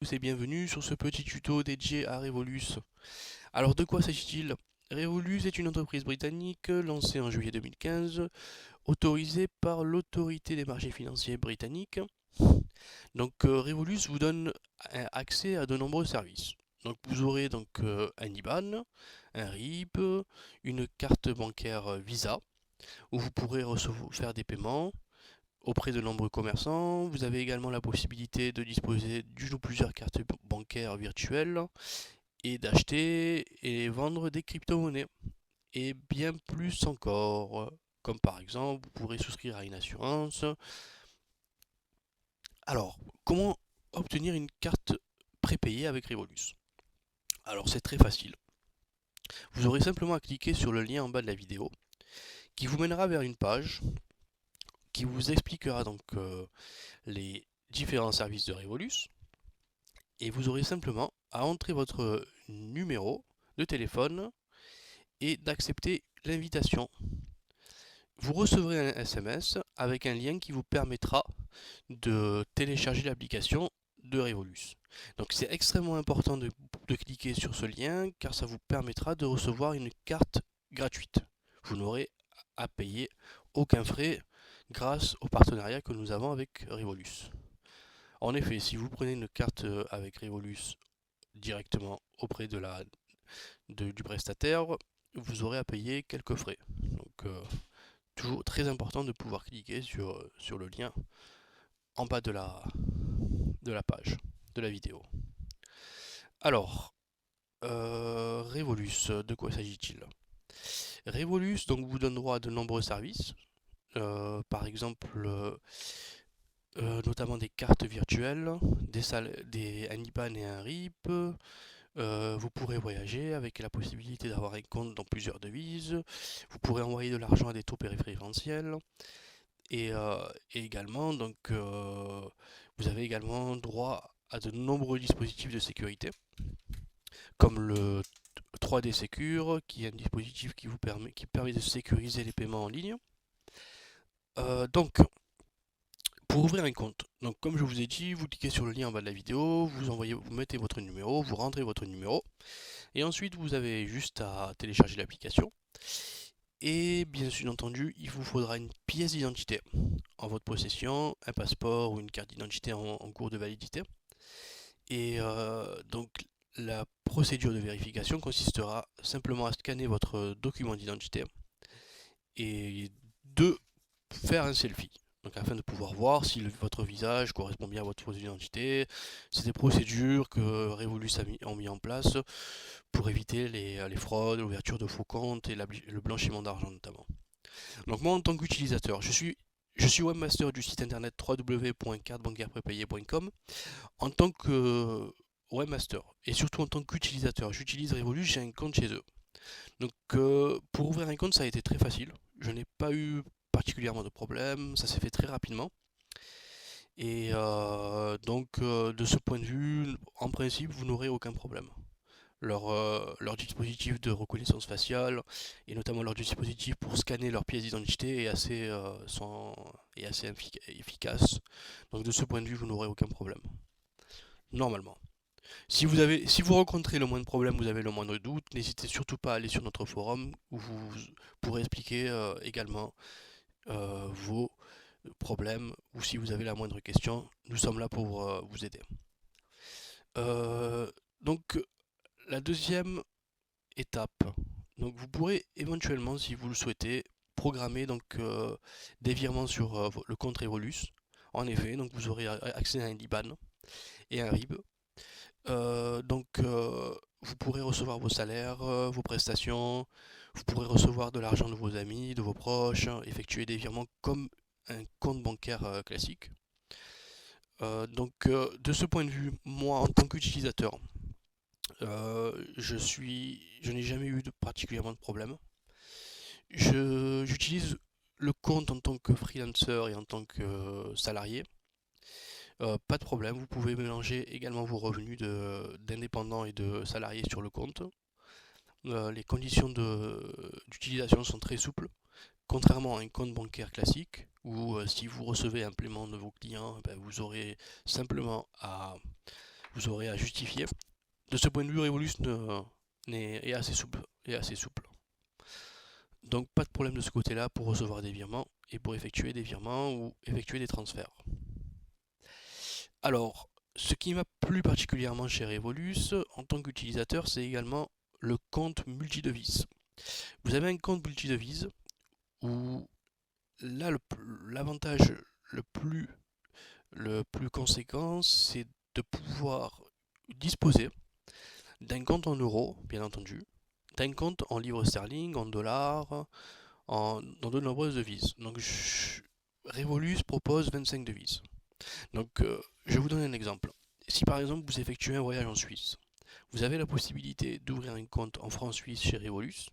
tous et bienvenue sur ce petit tuto dédié à Revolus. Alors de quoi s'agit-il? Revolus est une entreprise britannique lancée en juillet 2015, autorisée par l'autorité des marchés financiers britanniques. Donc Revolus vous donne accès à de nombreux services. Donc vous aurez un IBAN, un RIB, une carte bancaire Visa, où vous pourrez faire des paiements auprès de nombreux commerçants. Vous avez également la possibilité de disposer d'une ou plusieurs cartes bancaires virtuelles et d'acheter et vendre des crypto-monnaies. Et bien plus encore, comme par exemple, vous pourrez souscrire à une assurance. Alors, comment obtenir une carte prépayée avec Revolus? Alors, c'est très facile. Vous aurez simplement à cliquer sur le lien en bas de la vidéo qui vous mènera vers une page qui vous expliquera les différents services de Revolus. Et vous aurez simplement à entrer votre numéro de téléphone et d'accepter l'invitation. Vous recevrez un SMS avec un lien qui vous permettra de télécharger l'application de Revolus. Donc c'est extrêmement important de cliquer sur ce lien car ça vous permettra de recevoir une carte gratuite. Vous n'aurez à payer aucun frais grâce au partenariat que nous avons avec Revolus. En effet, si vous prenez une carte avec Revolus directement auprès du prestataire, vous aurez à payer quelques frais. Donc toujours très important de pouvoir cliquer sur le lien en bas de la page de la vidéo. Alors, Revolus, de quoi s'agit-il? Revolus vous donne droit à de nombreux services, par exemple notamment des cartes virtuelles, un IBAN et un RIB. Vous pourrez voyager avec la possibilité d'avoir un compte dans plusieurs devises. Vous pourrez envoyer de l'argent à des taux préférentiels. Et également, vous avez également droit à de nombreux dispositifs de sécurité, comme le 3D Secure, qui est un dispositif qui permet de sécuriser les paiements en ligne. Pour ouvrir un compte, comme je vous ai dit, vous cliquez sur le lien en bas de la vidéo, vous mettez votre numéro, vous rentrez votre numéro, et ensuite vous avez juste à télécharger l'application. Et bien entendu, il vous faudra une pièce d'identité en votre possession, un passeport ou une carte d'identité en cours de validité. Et la procédure de vérification consistera simplement à scanner votre document d'identité et de faire un selfie. Donc afin de pouvoir voir si votre visage correspond bien à votre photo d'identité. C'est des procédures que Revolus a mis en place pour éviter les fraudes, l'ouverture de faux comptes et le blanchiment d'argent notamment. Donc moi en tant qu'utilisateur, je suis webmaster du site internet www.cartebancaire-prépayée.com. En tant que webmaster et surtout en tant qu'utilisateur, j'utilise Revolus, j'ai un compte chez eux. Donc pour ouvrir un compte, ça a été très facile. Je n'ai pas eu particulièrement de problème, ça s'est fait très rapidement. Et de ce point de vue, en principe, vous n'aurez aucun problème. Leur dispositif de reconnaissance faciale et notamment leur dispositif pour scanner leurs pièces d'identité est assez efficace. Donc de ce point de vue, vous n'aurez aucun problème. Normalement. Si vous rencontrez le moindre problème, vous avez le moindre doute, n'hésitez surtout pas à aller sur notre forum où vous pourrez expliquer également vos problèmes ou si vous avez la moindre question, nous sommes là pour vous aider. Euh, donc la deuxième étape, vous pourrez éventuellement, si vous le souhaitez, programmer des virements sur le compte Revolus. En effet, vous aurez accès à un IBAN et un RIB. Vous pourrez recevoir vos salaires, vos prestations, vous pourrez recevoir de l'argent de vos amis, de vos proches, effectuer des virements comme un compte bancaire classique. De ce point de vue, moi en tant qu'utilisateur, je n'ai jamais eu particulièrement de problème. J'utilise le compte en tant que freelancer et en tant que salarié. Pas de problème, vous pouvez mélanger également vos revenus d'indépendants et de salariés sur le compte. Les conditions d'utilisation sont très souples, contrairement à un compte bancaire classique où si vous recevez un paiement de vos clients, vous aurez simplement à vous aurez à justifier. De ce point de vue, Revolut est assez souple. Donc pas de problème de ce côté-là pour recevoir des virements et pour effectuer des virements ou effectuer des transferts. Alors, ce qui m'a plu particulièrement chez Revolut en tant qu'utilisateur, c'est également le compte multidevise. Vous avez un compte multidevise où là l'avantage le plus conséquent, c'est de pouvoir disposer d'un compte en euros, bien entendu, d'un compte en livres sterling, en dollars, dans de nombreuses devises. Donc Revolut propose 25 devises. Donc je vous donne un exemple. Si par exemple vous effectuez un voyage en Suisse, vous avez la possibilité d'ouvrir un compte en francs suisses chez Revolut,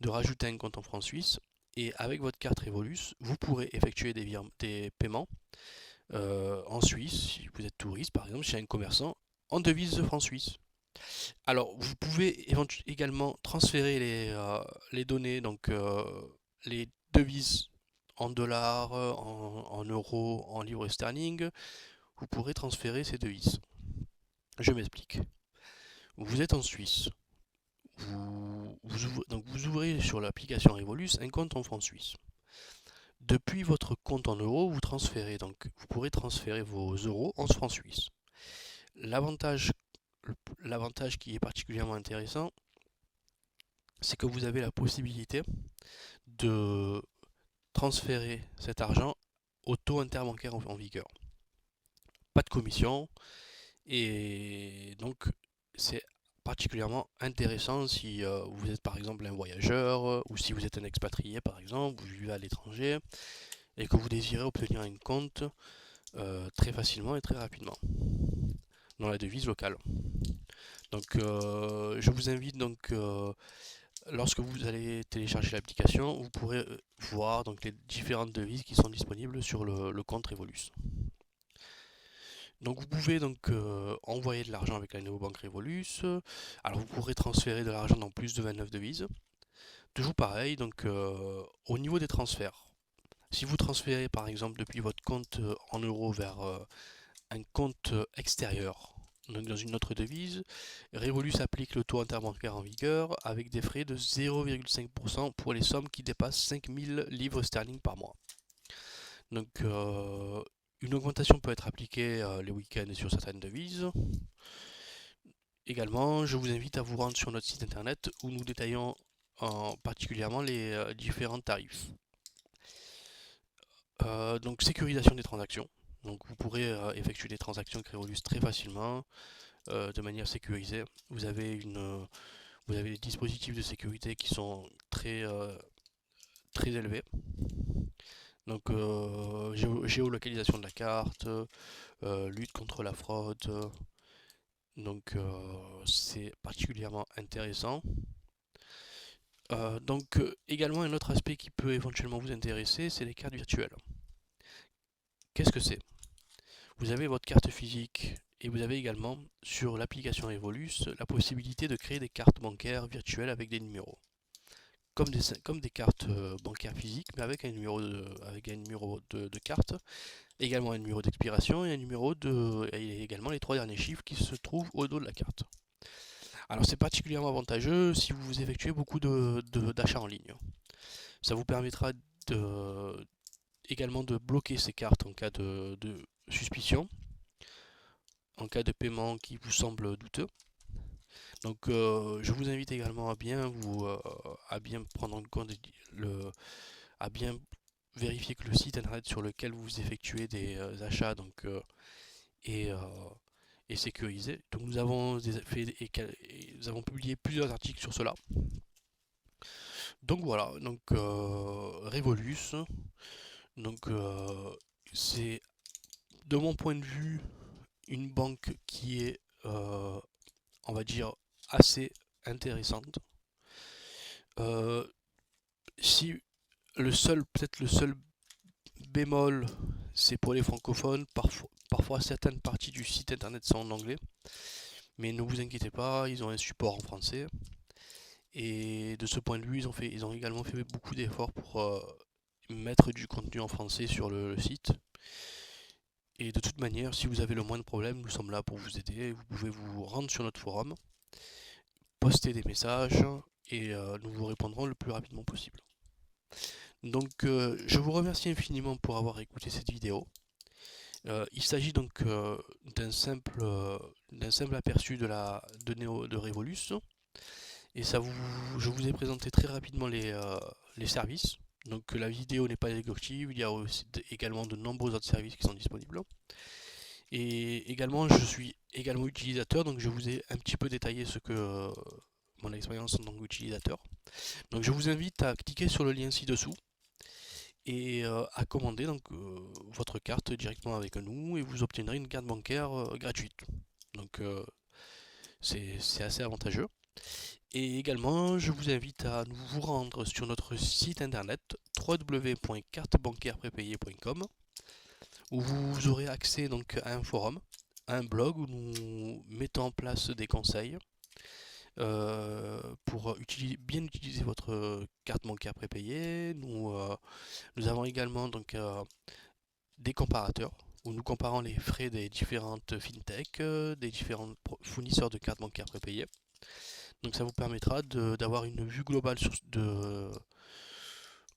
de rajouter un compte en francs suisses, et avec votre carte Revolut, vous pourrez effectuer des paiements en Suisse, si vous êtes touriste par exemple, chez un commerçant, en devise de francs suisses. Alors, vous pouvez également transférer les données, donc les devises en dollars, en euros, en livres sterling. Vous pourrez transférer ces devises. Je m'explique. Vous êtes en Suisse. Vous ouvrez sur l'application Revolut un compte en francs suisses. Depuis votre compte en euros, vous pourrez transférer vos euros en francs suisses. L'avantage qui est particulièrement intéressant, c'est que vous avez la possibilité de transférer cet argent au taux interbancaire en vigueur. Pas de commission, et donc c'est particulièrement intéressant si vous êtes par exemple un voyageur ou si vous êtes un expatrié par exemple, vous vivez à l'étranger et que vous désirez obtenir un compte très facilement et très rapidement dans la devise locale. Donc je vous invite donc lorsque vous allez télécharger l'application, vous pourrez voir donc les différentes devises qui sont disponibles sur le compte Revolut. Donc vous pouvez donc envoyer de l'argent avec la néobanque Revolut. Alors vous pourrez transférer de l'argent dans plus de 29 devises. Toujours pareil, donc au niveau des transferts. Si vous transférez par exemple depuis votre compte en euros vers un compte extérieur, donc dans une autre devise, Revolut applique le taux interbancaire en vigueur avec des frais de 0,5% pour les sommes qui dépassent 5000 livres sterling par mois. Donc une augmentation peut être appliquée les week-ends et sur certaines devises. Également, je vous invite à vous rendre sur notre site internet où nous détaillons particulièrement les différents tarifs. Donc sécurisation des transactions. Donc vous pourrez effectuer des transactions avec Revolut très facilement, de manière sécurisée. Vous avez des dispositifs de sécurité qui sont très élevés. Donc géolocalisation de la carte, lutte contre la fraude. Donc c'est particulièrement intéressant. Également un autre aspect qui peut éventuellement vous intéresser, c'est les cartes virtuelles. Qu'est-ce que c'est? Vous avez votre carte physique et vous avez également sur l'application Revolut la possibilité de créer des cartes bancaires virtuelles avec des numéros. Comme des cartes bancaires physiques, mais avec un numéro de carte, également un numéro d'expiration et et également les 3 derniers chiffres qui se trouvent au dos de la carte. Alors c'est particulièrement avantageux si vous effectuez beaucoup d'achats en ligne. Ça vous permettra également de bloquer ces cartes en cas de suspicion, en cas de paiement qui vous semble douteux. Donc je vous invite également à bien prendre en compte à bien vérifier que le site internet sur lequel vous effectuez des achats est, sécurisé. Donc nous avons publié plusieurs articles sur cela. Donc voilà, donc Revolut, donc c'est de mon point de vue une banque qui est on va dire assez intéressante. Si peut-être le seul bémol, c'est pour les francophones, parfois certaines parties du site internet sont en anglais, mais ne vous inquiétez pas, ils ont un support en français. Et de ce point de vue, ils ont également fait beaucoup d'efforts pour mettre du contenu en français sur le site. Et de toute manière, si vous avez le moindre problème, nous sommes là pour vous aider. Vous pouvez vous rendre sur notre forum, poster des messages et nous vous répondrons le plus rapidement possible. Donc je vous remercie infiniment pour avoir écouté cette vidéo. Il s'agit donc d'un simple aperçu de Revolus. Et je vous ai présenté très rapidement les services. Donc la vidéo n'est pas exhaustive, il y a aussi également de nombreux autres services qui sont disponibles. Et également, je suis également utilisateur, donc je vous ai un petit peu détaillé mon expérience en tant qu'utilisateur. Donc je vous invite à cliquer sur le lien ci-dessous et à commander votre carte directement avec nous et vous obtiendrez une carte bancaire gratuite. Donc c'est assez avantageux. Et également, je vous invite à vous rendre sur notre site internet www.cartebancaireprépayer.com où vous aurez accès donc à un forum, à un blog où nous mettons en place des conseils pour bien utiliser votre carte bancaire prépayée. Nous avons également des comparateurs où nous comparons les frais des différentes fintech, des différents fournisseurs de cartes bancaires prépayées. Donc ça vous permettra d'avoir une vue globale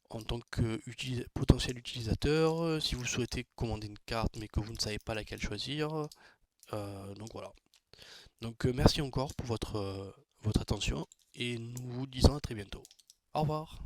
en tant que potentiel utilisateur, si vous souhaitez commander une carte mais que vous ne savez pas laquelle choisir. Donc voilà. Donc merci encore pour votre attention et nous vous disons à très bientôt. Au revoir.